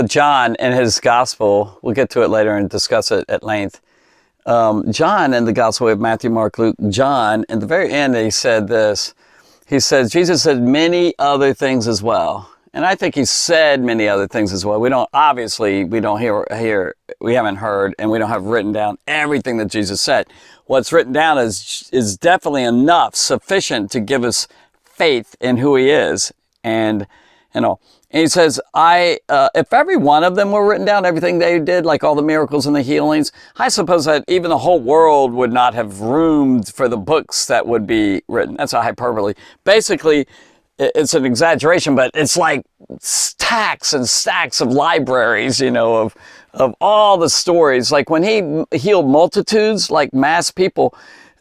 John in his gospel, we'll get to it later and discuss it at length. John in the gospel of Matthew, Mark, Luke, John, in the very end, he said this. He says, Jesus said many other things as well. And I think he said many other things as well. We don't hear, we haven't heard, and we don't have written down everything that Jesus said. What's written down is definitely enough, sufficient to give us faith in who he is. And he says, if every one of them were written down, everything they did, like all the miracles and the healings, I suppose that even the whole world would not have room for the books that would be written. That's a hyperbole. Basically, it's an exaggeration, but it's like stacks and stacks of libraries, of all the stories. Like when he healed multitudes, like mass people,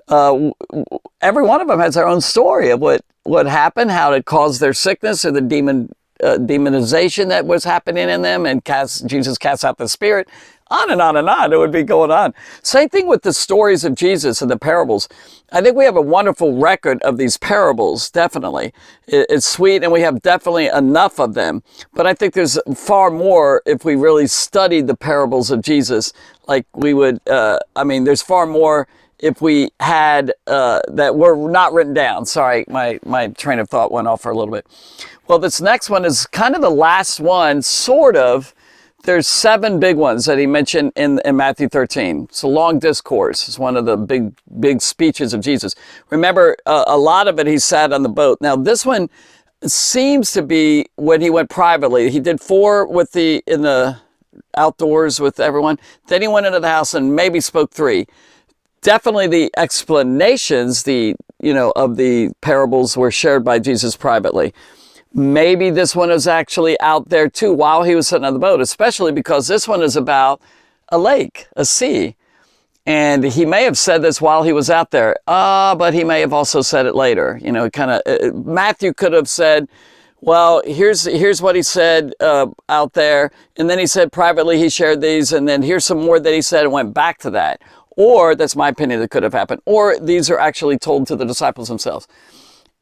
every one of them has their own story of what happened, how it caused their sickness or the demonization that was happening in them, and Jesus casts out the spirit. On and on and on, it would be going on. Same thing with the stories of Jesus and the parables. I think we have a wonderful record of these parables, definitely. It's sweet, and we have definitely enough of them. But I think there's far more if we really studied the parables of Jesus. Like we would, there's far more if we had that were not written down. Sorry, my train of thought went off for a little bit. Well, this next one is kind of the last one, sort of. There's 7 big ones that he mentioned in Matthew 13. It's a long discourse. It's one of the big speeches of Jesus. Remember, a lot of it he sat on the boat. Now, this one seems to be when he went privately. He did 4 in the outdoors with everyone. Then he went into the house and maybe spoke 3. Definitely the explanations, of the parables were shared by Jesus privately. Maybe this one is actually out there too while he was sitting on the boat, especially because this one is about a lake, a sea. And he may have said this while he was out there, but he may have also said it later. Matthew could have said, well, here's what he said out there. And then he said privately he shared these. And then here's some more that he said and went back to that. Or, that's my opinion, that could have happened. Or these are actually told to the disciples themselves.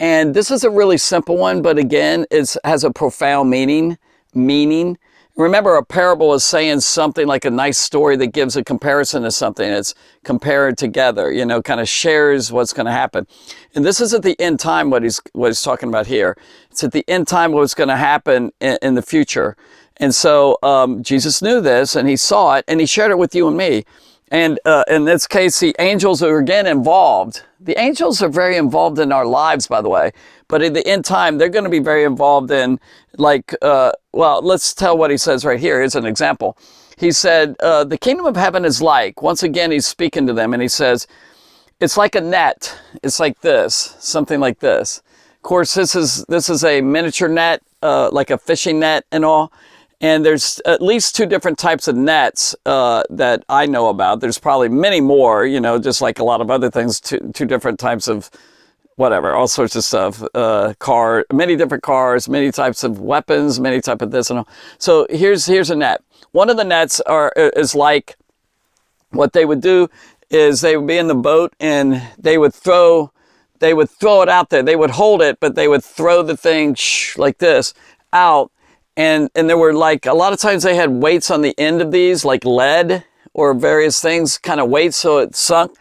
And this is a really simple one, but again, it has a profound meaning. Remember, a parable is saying something like a nice story that gives a comparison to something. It's compared together, kind of shares what's going to happen. And this is at the end time what he's talking about here. It's at the end time what's going to happen in the future. And so Jesus knew this, and he saw it, and he shared it with you and me. And in this case, the angels are again involved. The angels are very involved in our lives, by the way. But at the end time, they're going to be very involved in, let's tell what he says right here. Here's an example. He said, the kingdom of heaven is like, once again, he's speaking to them, and he says, it's like a net. It's like this, something like this. Of course, this is a miniature net, like a fishing net and all. And there's at least 2 different types of nets that I know about. There's probably many more, just like a lot of other things, two different types of whatever, all sorts of stuff. Many different cars, many types of weapons, many type of this and all. So here's a net. One of the nets is like, what they would do is they would be in the boat and they would throw it out there. They would hold it, but they would throw the thing like this out. And there were a lot of times they had weights on the end of these, like lead or various things, kind of weights, so it sunk.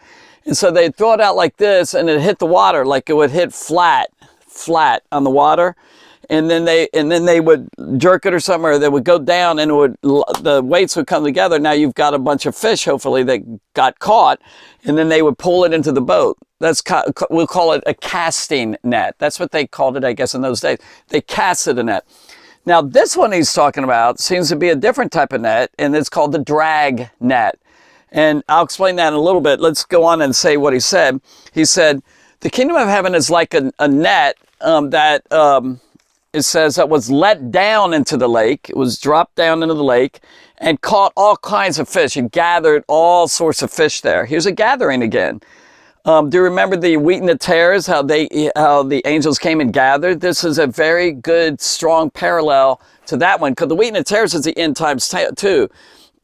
And so they'd throw it out like this, and it hit the water, like it would hit flat on the water. And then they would jerk it or something, or they would go down, and the weights would come together. Now you've got a bunch of fish, hopefully, that got caught, and then they would pull it into the boat. We'll call it a casting net. That's what they called it, I guess, in those days. They casted a net. Now, this one he's talking about seems to be a different type of net, and it's called the drag net. And I'll explain that in a little bit. Let's go on and say what he said. He said, the kingdom of heaven is like a net it says that was let down into the lake. It was dropped down into the lake and caught all kinds of fish. It gathered all sorts of fish there. Here's a gathering again. Do you remember the wheat and the tares, how the angels came and gathered? This is a very good, strong parallel to that one, because the wheat and the tares is the end times too.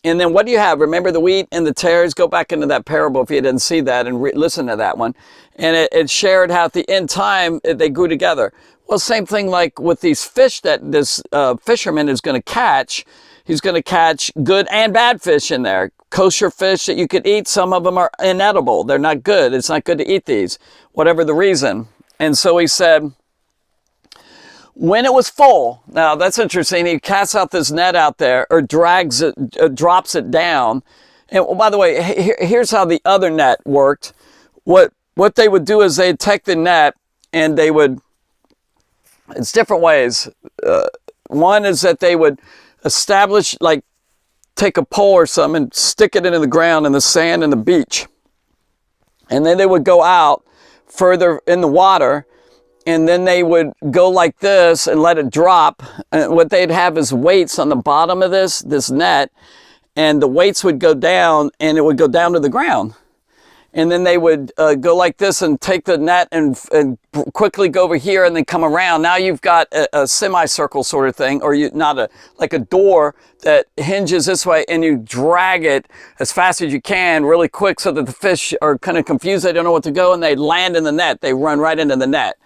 And then what do you have? Remember the wheat and the tares? Go back into that parable if you didn't see that and listen to that one. And it shared how at the end time they grew together. Well, same thing like with these fish that this fisherman is going to catch. He's going to catch good and bad fish in there. Kosher fish that you could eat. Some of them are inedible. They're not good. It's not good to eat these, whatever the reason. And so he said, when it was full, now that's interesting. He casts out this net out there, or drags it, drops it down. And by the way, here's how the other net worked. What they would do is they'd take the net and they would, it's different ways. One is that they would establish, like take a pole or something and stick it into the ground in the sand and the beach. And then they would go out further in the water, and then they would go like this and let it drop. And what they'd have is weights on the bottom of this net, and the weights would go down and it would go down to the ground. And then they would go like this and take the net and quickly go over here and then come around. Now you've got a semicircle sort of thing, or like a door that hinges this way, and you drag it as fast as you can really quick so that the fish are kind of confused. They don't know what to go, and they land in the net. They run right into the net.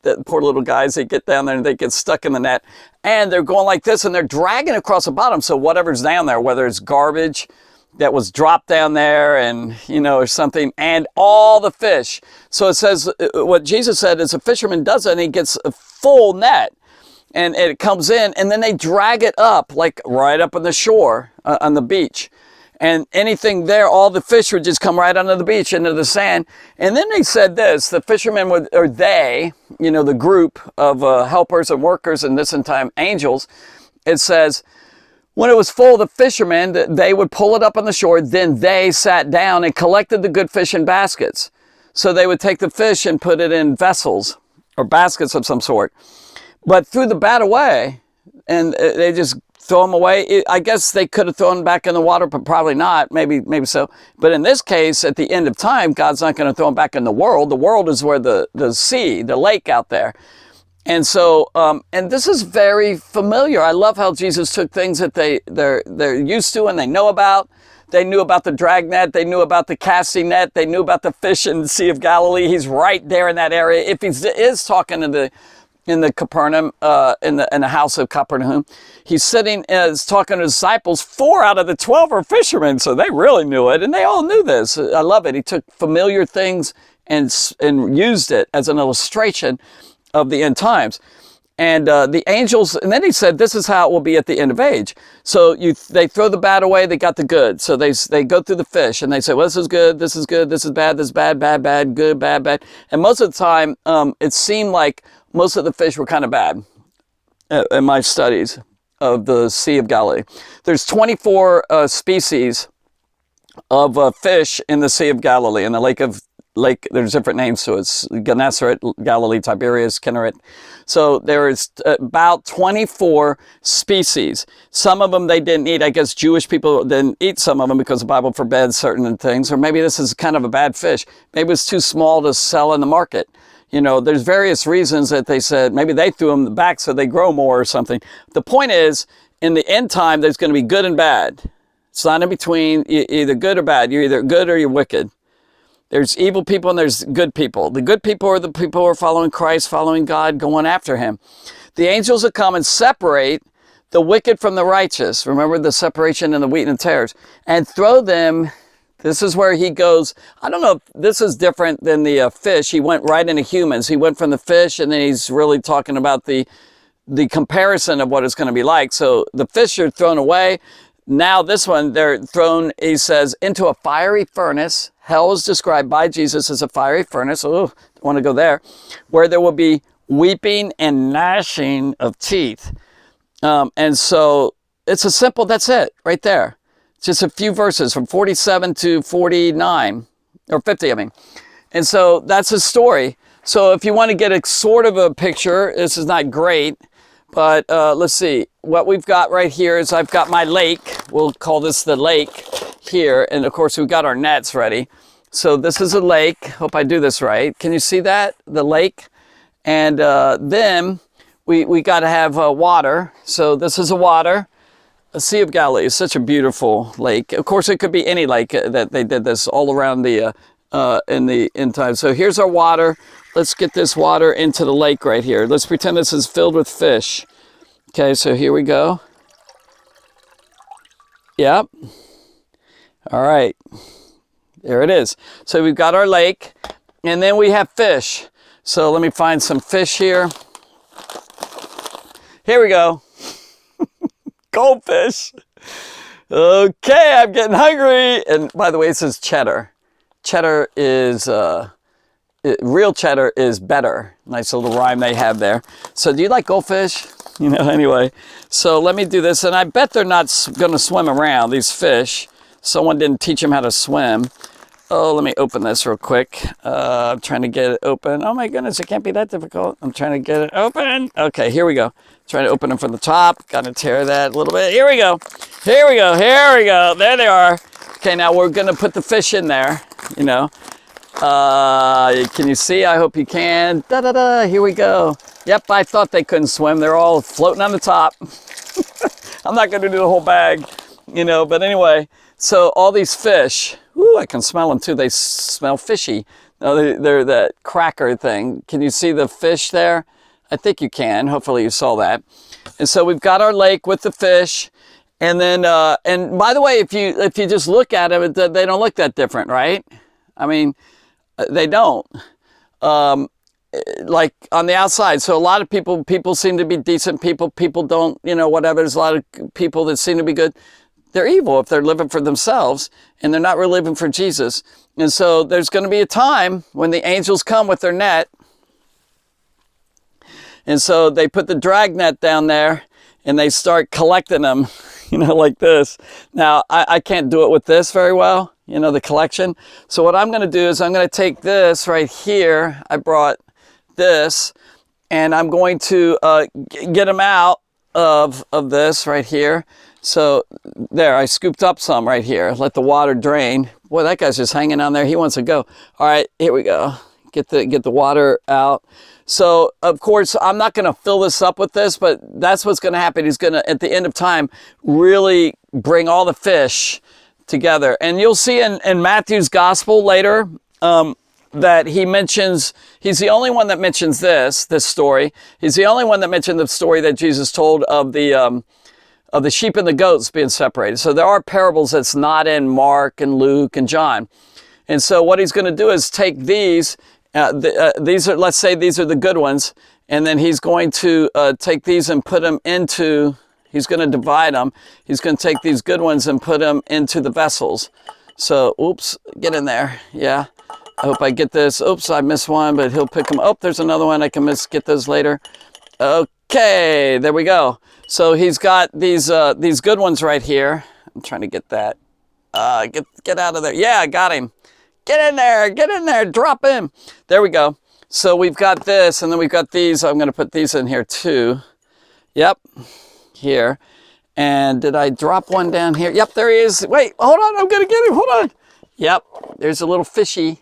The poor little guys, they get down there and they get stuck in the net. And they're going like this and they're dragging across the bottom. So whatever's down there, whether it's garbage that was dropped down there and, or something, and all the fish. So it says, what Jesus said is a fisherman does it and he gets a full net, and it comes in, and then they drag it up, like right up on the shore, on the beach. And anything there, all the fish would just come right onto the beach, into the sand. And then they said this, the fishermen would, or they, the group of helpers and workers, and this in time angels, it says, when it was full, the fishermen, they would pull it up on the shore. Then they sat down and collected the good fish in baskets. So they would take the fish and put it in vessels or baskets of some sort. But threw the bad away, and they just throw them away. I guess they could have thrown them back in the water, but probably not. Maybe so. But in this case, at the end of time, God's not going to throw them back in the world. The world is where the sea, the lake out there. And so, and this is very familiar. I love how Jesus took things that they're used to and they know about. They knew about the drag net. They knew about the casting net. They knew about the fish in the Sea of Galilee. He's right there in that area. If he is talking in the Capernaum, in the house of Capernaum, he's sitting as talking to disciples. 4 out of the 12 are fishermen, so they really knew it, and they all knew this. I love it. He took familiar things and used it as an illustration of the end times. And the angels, and then he said, this is how it will be at the end of age. So they throw the bad away, they got the good. So they go through the fish and they say, well, this is good, this is good, this is bad, this is bad, bad, bad, good, bad, bad. And most of the time, it seemed like most of the fish were kind of bad in my studies of the Sea of Galilee. There's 24 species of fish in the Sea of Galilee, in the lake, there's different names to it. It's Gennesaret, Galilee, Tiberias, Kinneret. So there's about 24 species. Some of them they didn't eat. I guess Jewish people didn't eat some of them because the Bible forbids certain things. Or maybe this is kind of a bad fish. Maybe it's too small to sell in the market. There's various reasons that they said, maybe they threw them back so they grow more or something. The point is, in the end time, there's going to be good and bad. It's not in between, either good or bad. You're either good or you're wicked. There's evil people and there's good people. The good people are the people who are following Christ, following God, going after him. The angels will come and separate the wicked from the righteous. Remember the separation in the wheat and tares. And throw them, this is where he goes, I don't know if this is different than the fish. He went right into humans. He went from the fish, and then he's really talking about the comparison of what it's going to be like. So the fish are thrown away. Now this one, they're thrown, he says, into a fiery furnace. Hell is described by Jesus as a fiery furnace. Oh, don't want to go there. Where there will be weeping and gnashing of teeth. And so it's a simple, that's it, right there. Just a few verses from 47 to 49, or 50, I mean. And so that's his story. So if you want to get a sort of a picture, this is not great, but let's see. What we've got right here is I've got my lake. We'll call this the lake here. And of course, we've got our nets ready. So this is a lake. Hope I do this right. Can you see that? The lake. And then we got to have water. So this is a water. The Sea of Galilee is such a beautiful lake. Of course, it could be any lake that they did this all around the in the end time. So here's our water. Let's get this water into the lake right here. Let's pretend this is filled with fish. Okay, so here we go. Yep. All right. There it is. So we've got our lake, and then we have fish. So let me find some fish here. Here we go. Goldfish. Okay, I'm getting hungry. And by the way, this is cheddar. Cheddar is, real cheddar is better. Nice little rhyme they have there. So do you like goldfish? You know, anyway. So let me do this. And I bet they're not going to swim around, these fish. Someone didn't teach them how to swim. Oh, let me open this real quick. I'm trying to get it open. Oh my goodness, it can't be that difficult. I'm trying to get it open. Okay, here we go. Trying to open them from the top. Got to tear that a little bit. Here we go. Here we go. Here we go. There they are. Okay, now we're going to put the fish in there, you know. Can you see? I hope you can. Da-da-da. Here we go. Yep, I thought they couldn't swim. They're all floating on the top. I'm not going to do the whole bag, you know. But anyway, so all these fish. Ooh, I can smell them too. They smell fishy. No, they're that cracker thing. Can you see the fish there? I think you can. Hopefully you saw that. And so we've got our lake with the fish. And then, and by the way, if you just look at them, they don't look that different, right? I mean, they don't. Like on the outside. So a lot of people seem to be decent people. People don't, you know, whatever. There's a lot of people that seem to be good. They're evil if they're living for themselves and they're not really living for Jesus. And so there's going to be a time when the angels come with their net. And so they put the drag net down there and they start collecting them, you know, like this. Now, I can't do it with this very well, you know, the collection. So what I'm going to do is I'm going to take this right here. I brought this and I'm going to get them out of this right here. So there, I scooped up some right here. Let the water drain. Boy, that guy's just hanging on there. He wants to go. All right, here we go. Get the water out. So, of course, I'm not going to fill this up with this, but that's what's going to happen. He's going to, at the end of time, really bring all the fish together. And you'll see in Matthew's gospel later that he mentions, he's the only one that mentions this story. He's the only one that mentioned the story that Jesus told of the sheep and the goats being separated. So there are parables that's not in Mark and Luke and John. And so what he's going to do is take these, these are, let's say these are the good ones, and then he's going to take these and put them into, he's going to divide them. He's going to take these good ones and put them into the vessels. So, oops, get in there. Yeah, I hope I get this. Oops, I missed one, but he'll pick them. Oh, there's another one. I can get those later. Okay, there we go. So he's got these good ones right here. I'm trying to get that. Get out of there. Yeah, I got him. Get in there, drop him. There we go. So we've got this, and then we've got these. I'm going to put these in here too. Yep, here. And did I drop one down here? Yep, there he is. Wait, hold on, I'm going to get him. Hold on. Yep, there's a little fishy.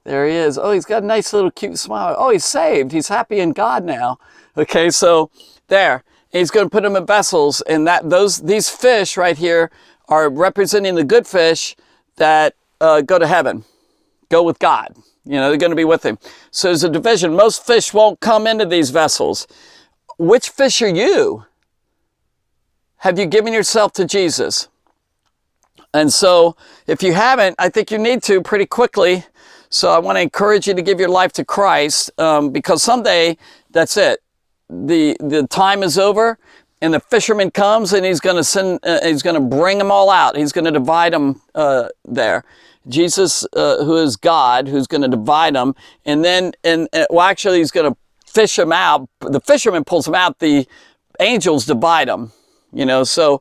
There he is. Oh, he's got a nice little cute smile. Oh, he's saved. He's happy in God now. Okay, so there. He's going to put them in vessels, and these fish right here are representing the good fish that go to heaven, go with God. You know, they're going to be with him. So there's a division. Most fish won't come into these vessels. Which fish are you? Have you given yourself to Jesus? And so if you haven't, I think you need to pretty quickly. So I want to encourage you to give your life to Christ because someday that's it. The time is over and the fisherman comes and he's going to bring them all out. He's going to divide them there. Jesus, who is God, who's going to divide them. And then, well, actually he's going to fish them out. The fisherman pulls them out. The angels divide them, you know. So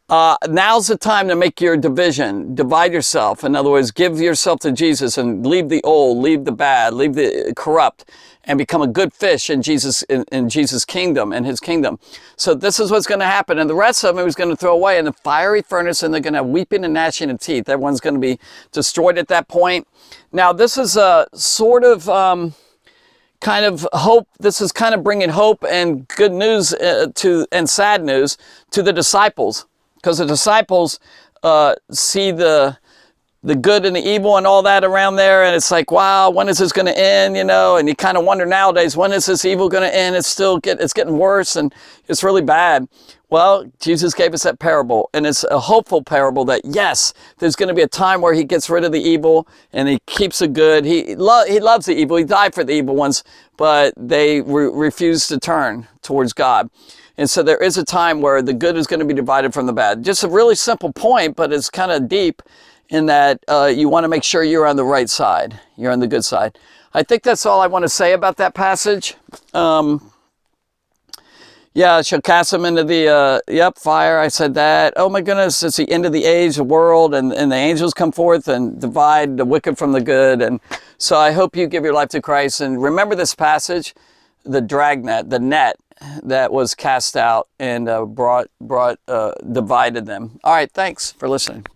now's the time to make your division. Divide yourself. In other words, give yourself to Jesus and leave the old, leave the bad, leave the corrupt, and become a good fish in Jesus' kingdom, in his kingdom. So this is what's going to happen. And the rest of them he's going to throw away in the fiery furnace, and they're going to have weeping and gnashing of teeth. Everyone's going to be destroyed at that point. Now, this is a sort of kind of hope. This is kind of bringing hope and good news and sad news to the disciples. Because the disciples see the the good and the evil and all that around there. And it's like, wow, when is this going to end? And you kind of wonder nowadays, when is this evil going to end? It's getting worse and it's really bad. Well, Jesus gave us that parable, and it's a hopeful parable that, yes, there's going to be a time where he gets rid of the evil and he keeps the good. He loves the evil. He died for the evil ones, but they refuse to turn towards God. And so there is a time where the good is going to be divided from the bad. Just a really simple point, but it's kind of deep in that you want to make sure you're on the right side. You're on the good side. I think that's all I want to say about that passage. Yeah, she'll cast them into the, fire. I said that. Oh my goodness, it's the end of the age, the world, and the angels come forth and divide the wicked from the good. And so I hope you give your life to Christ. And remember this passage, the dragnet, the net that was cast out and divided them. All right, thanks for listening.